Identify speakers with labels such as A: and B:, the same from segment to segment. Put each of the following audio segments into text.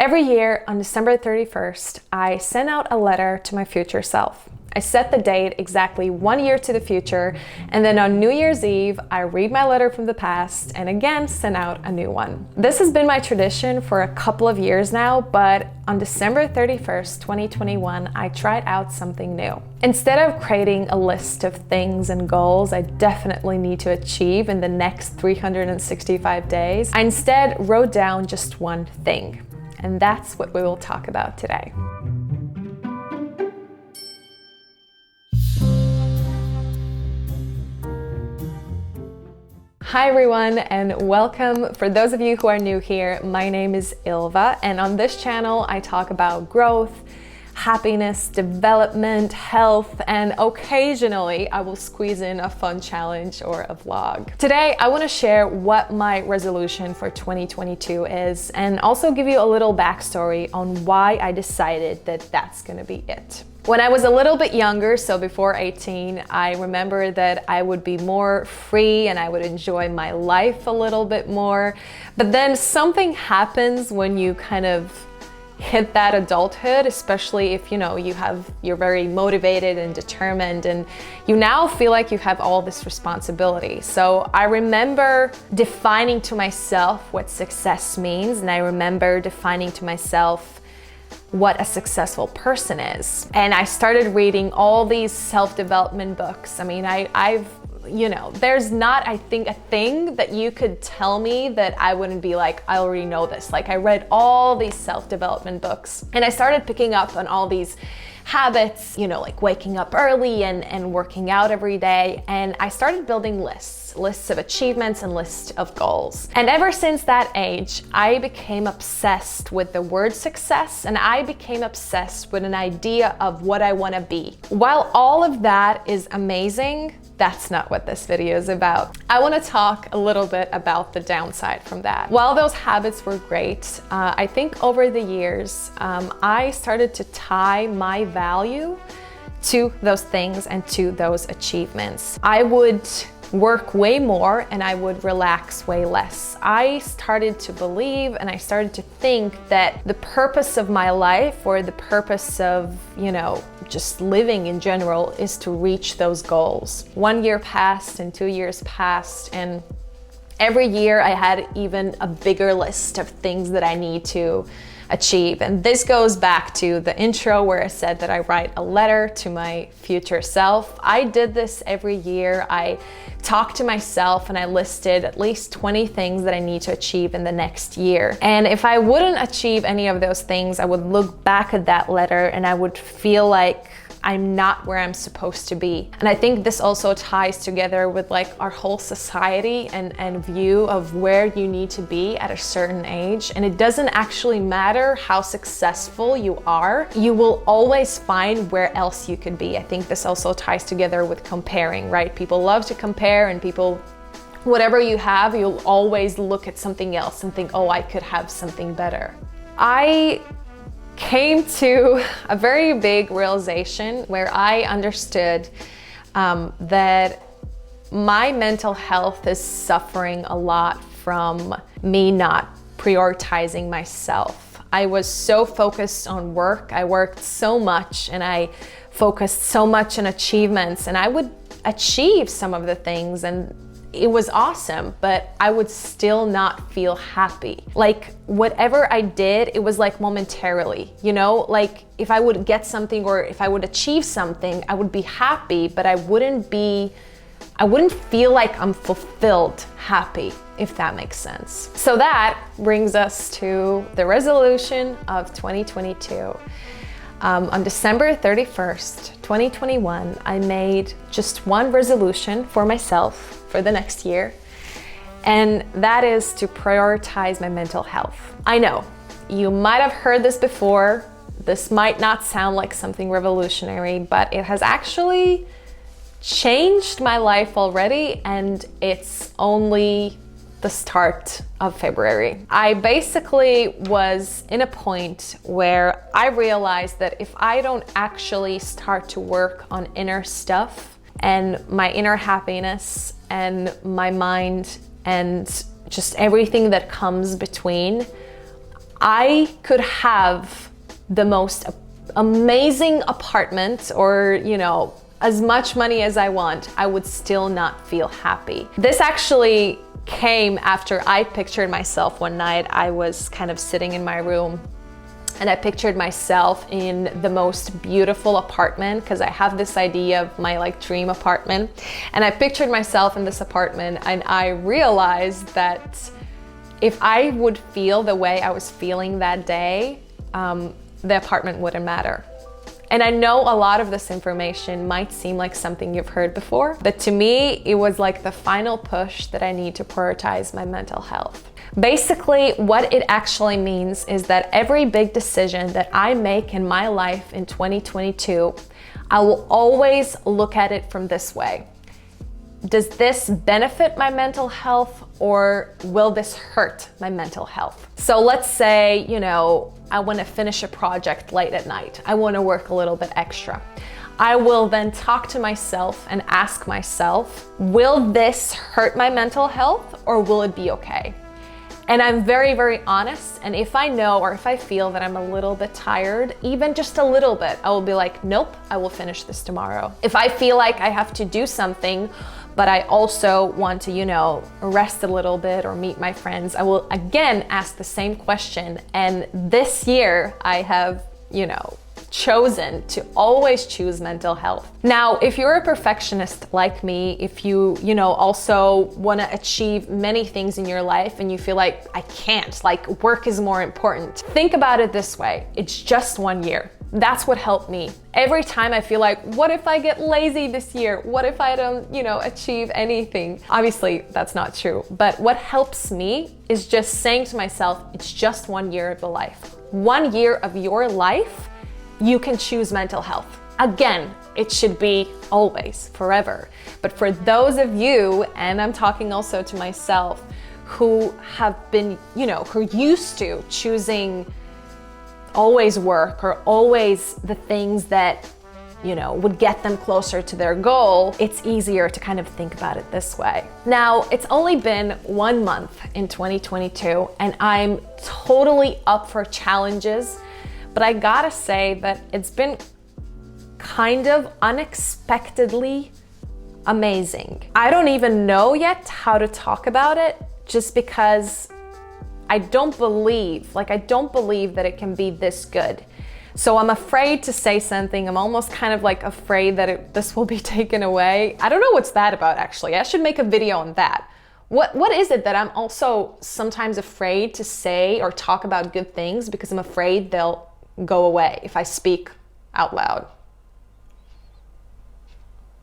A: Every year on December 31st, I send out a letter to my future self. I set the date exactly 1 year to the future, and then on New Year's Eve, I read my letter from the past and again send out a new one. This has been my tradition for a couple of years now, but on December 31st, 2021, I tried out something new. Instead of creating a list of things and goals I definitely need to achieve in the next 365 days, I instead wrote down just one thing. And that's what we will talk about today. Hi everyone and welcome. For those of you who are new here, my name is Ylva, and on this channel I talk about growth, happiness, development, health, and occasionally I will squeeze in a fun challenge or a vlog. Today I want to share what my resolution for 2022 is and also give you a little backstory on why I decided that that's going to be it. When I was a little bit younger, so before 18, I remember that I would be more free and I would enjoy my life a little bit more. But then something happens when you kind of hit that adulthood, especially if you're very motivated and determined and you now feel like you have all this responsibility. So I remember defining to myself what success means, and I remember defining to myself what a successful person is. And I started reading all these self-development books. I mean, there's not, I think, a thing that you could tell me that I wouldn't be like, I already know this. Like, I read all these self-development books and I started picking up on all these habits, like waking up early and working out every day. And I started building lists of achievements and lists of goals. And ever since that age, I became obsessed with the word success, and I became obsessed with an idea of what I want to be. While all of that is amazing, that's not what this video is about. I want to talk a little bit about the downside from that. While those habits were great, I think over the years, I started to tie my value to those things and to those achievements. I would work way more and I would relax way less. I started to believe and I started to think that the purpose of my life, or the purpose of, just living in general, is to reach those goals. 1 year passed and 2 years passed, and every year I had even a bigger list of things that I need to achieve. And this goes back to the intro where I said that I write a letter to my future self. I did this every year. I talked to myself and I listed at least 20 things that I need to achieve in the next year. And if I wouldn't achieve any of those things, I would look back at that letter and I would feel like I'm not where I'm supposed to be. And I think this also ties together with like our whole society and view of where you need to be at a certain age. And it doesn't actually matter how successful you are, you will always find where else you could be. I think this also ties together with comparing, right? People love to compare, and whatever you have, you'll always look at something else and think, oh, I could have something better. I came to a very big realization where I understood that my mental health is suffering a lot from me not prioritizing myself. I was so focused on work. I worked so much and I focused so much on achievements, and I would achieve some of the things and it was awesome, but I would still not feel happy. Like whatever I did, it was like momentarily, like if I would get something or if I would achieve something, I would be happy, but I wouldn't feel like I'm fulfilled happy, if that makes sense. So that brings us to the resolution of 2022. On December 31st, 2021, I made just one resolution for myself for the next year, and that is to prioritize my mental health. I know, you might have heard this before. This might not sound like something revolutionary, but it has actually changed my life already, and it's only the start of February. I basically was in a point where I realized that if I don't actually start to work on inner stuff and my inner happiness and my mind and just everything that comes between, I could have the most amazing apartment or, you know, as much money as I want, I would still not feel happy. This actually came after I pictured myself one night. I was kind of sitting in my room and I pictured myself in the most beautiful apartment, because I have this idea of my like dream apartment. And I pictured myself in this apartment and I realized that if I would feel the way I was feeling that day, the apartment wouldn't matter. And I know a lot of this information might seem like something you've heard before, but to me, it was like the final push that I need to prioritize my mental health. Basically, what it actually means is that every big decision that I make in my life in 2022, I will always look at it from this way. Does this benefit my mental health, or will this hurt my mental health? So let's say, you know, I want to finish a project late at night. I want to work a little bit extra. I will then talk to myself and ask myself, will this hurt my mental health or will it be okay? And I'm very, very honest. And if I know, or if I feel that I'm a little bit tired, even just a little bit, I will be like, nope, I will finish this tomorrow. If I feel like I have to do something, but I also want to, you know, rest a little bit or meet my friends, I will again ask the same question. And this year I have, you know, chosen to always choose mental health. Now, if you're a perfectionist like me, if you know, also want to achieve many things in your life and you feel like I can't, like work is more important, think about it this way. It's just 1 year. That's what helped me. Every time I feel like, what if I get lazy this year? What if I don't, you know, achieve anything? Obviously, that's not true. But what helps me is just saying to myself, it's just 1 year of the life. 1 year of your life, you can choose mental health. Again, it should be always, forever. But for those of you, and I'm talking also to myself, who have been, you know, who are used to choosing always work or always the things that, you know, would get them closer to their goal, it's easier to kind of think about it this way. Now, it's only been 1 month in 2022 and I'm totally up for challenges, but I gotta say that it's been kind of unexpectedly amazing. I don't even know yet how to talk about it, just because I don't believe that it can be this good. So I'm afraid to say something. I'm almost kind of like afraid that this will be taken away. I don't know what's that about, actually. I should make a video on that. What is it that I'm also sometimes afraid to say or talk about good things because I'm afraid they'll go away if I speak out loud?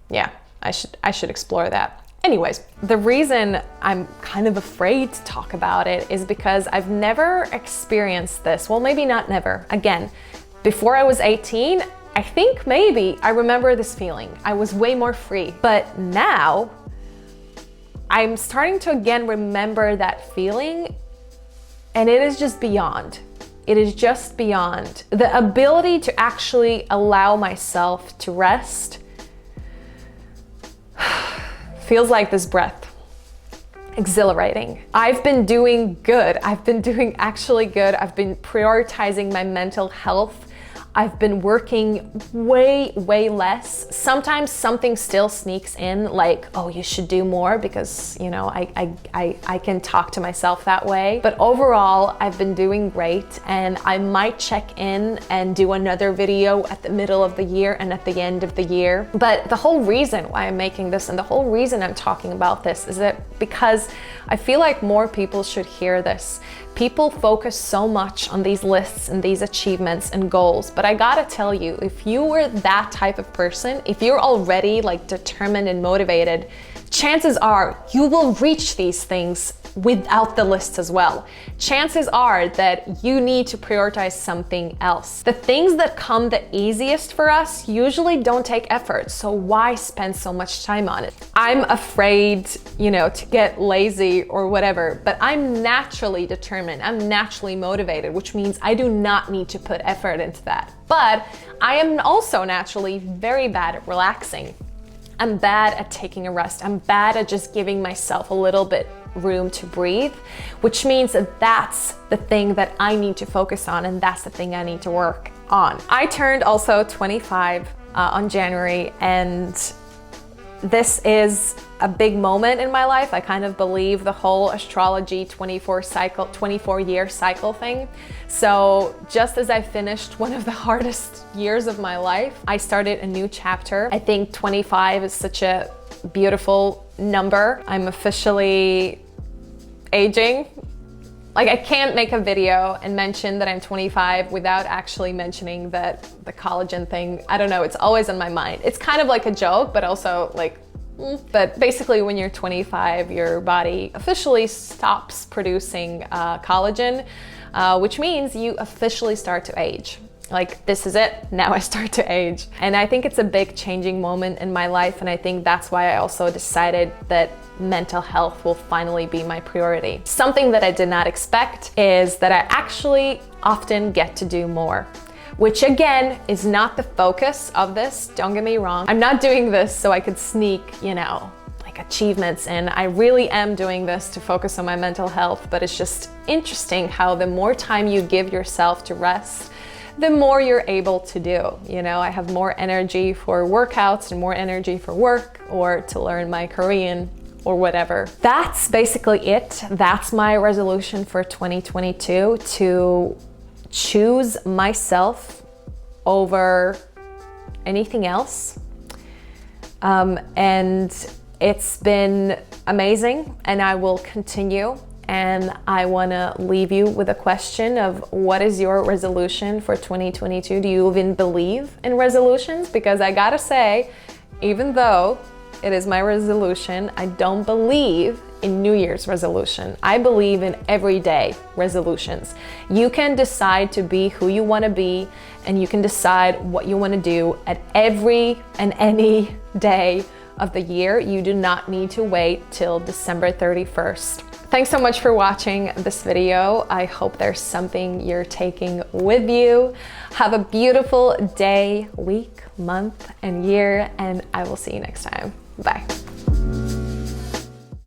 A: Yeah, I should explore that. Anyways, the reason I'm kind of afraid to talk about it is because I've never experienced this. Well, maybe not never. Again, before I was 18, I think maybe I remember this feeling. I was way more free. But now I'm starting to again remember that feeling, and it is just beyond. It is just beyond. The ability to actually allow myself to rest feels like this breath. Exhilarating. I've been doing good. I've been doing actually good. I've been prioritizing my mental health. I've been working way less. Sometimes something still sneaks in, like, oh, you should do more, because, you know, I can talk to myself that way. But overall, I've been doing great, and I might check in and do another video at the middle of the year and at the end of the year. But the whole reason why I'm making this and the whole reason I'm talking about this is that because I feel like more people should hear this. People focus so much on these lists and these achievements and goals, but I gotta tell you, if you were that type of person, if you're already like determined and motivated, chances are you will reach these things without the list as well. Chances are that you need to prioritize something else. The things that come the easiest for us usually don't take effort, so why spend so much time on it? I'm afraid, you know, to get lazy or whatever, but I'm naturally determined. I'm naturally motivated, which means I do not need to put effort into that. But I am also naturally very bad at relaxing. I'm bad at taking a rest. I'm bad at just giving myself a little bit room to breathe, which means that that's the thing that I need to focus on, and that's the thing I need to work on. I turned also 25 on January, and this is a big moment in my life. I kind of believe the whole astrology 24-year cycle thing. So just as I finished one of the hardest years of my life, I started a new chapter. I think 25 is such a beautiful number. I'm officially aging. Like, I can't make a video and mention that I'm 25 without actually mentioning that the collagen thing, I don't know, it's always on my mind. It's kind of like a joke, but also like, but basically when you're 25, your body officially stops producing collagen, which means you officially start to age. Like, this is it, now I start to age. And I think it's a big changing moment in my life, and I think that's why I also decided that mental health will finally be my priority. Something that I did not expect is that I actually often get to do more, which again is not the focus of this, don't get me wrong. I'm not doing this so I could sneak, you know, like achievements in. I really am doing this to focus on my mental health, but it's just interesting how the more time you give yourself to rest, the more you're able to do. You know, I have more energy for workouts and more energy for work or to learn my Korean or whatever. That's basically it. That's my resolution for 2022, to choose myself over anything else. And it's been amazing, and I will continue. And I want to leave you with a question of, what is your resolution for 2022? Do you even believe in resolutions? Because I gotta say, even though it is my resolution, I don't believe in New Year's resolution. I believe in everyday resolutions. You can decide to be who you want to be, and you can decide what you want to do at every and any day of the year. You do not need to wait till December 31st. Thanks so much for watching this video. I hope there's something you're taking with you. Have a beautiful day, week, month, and year, and I will see you next time. Bye.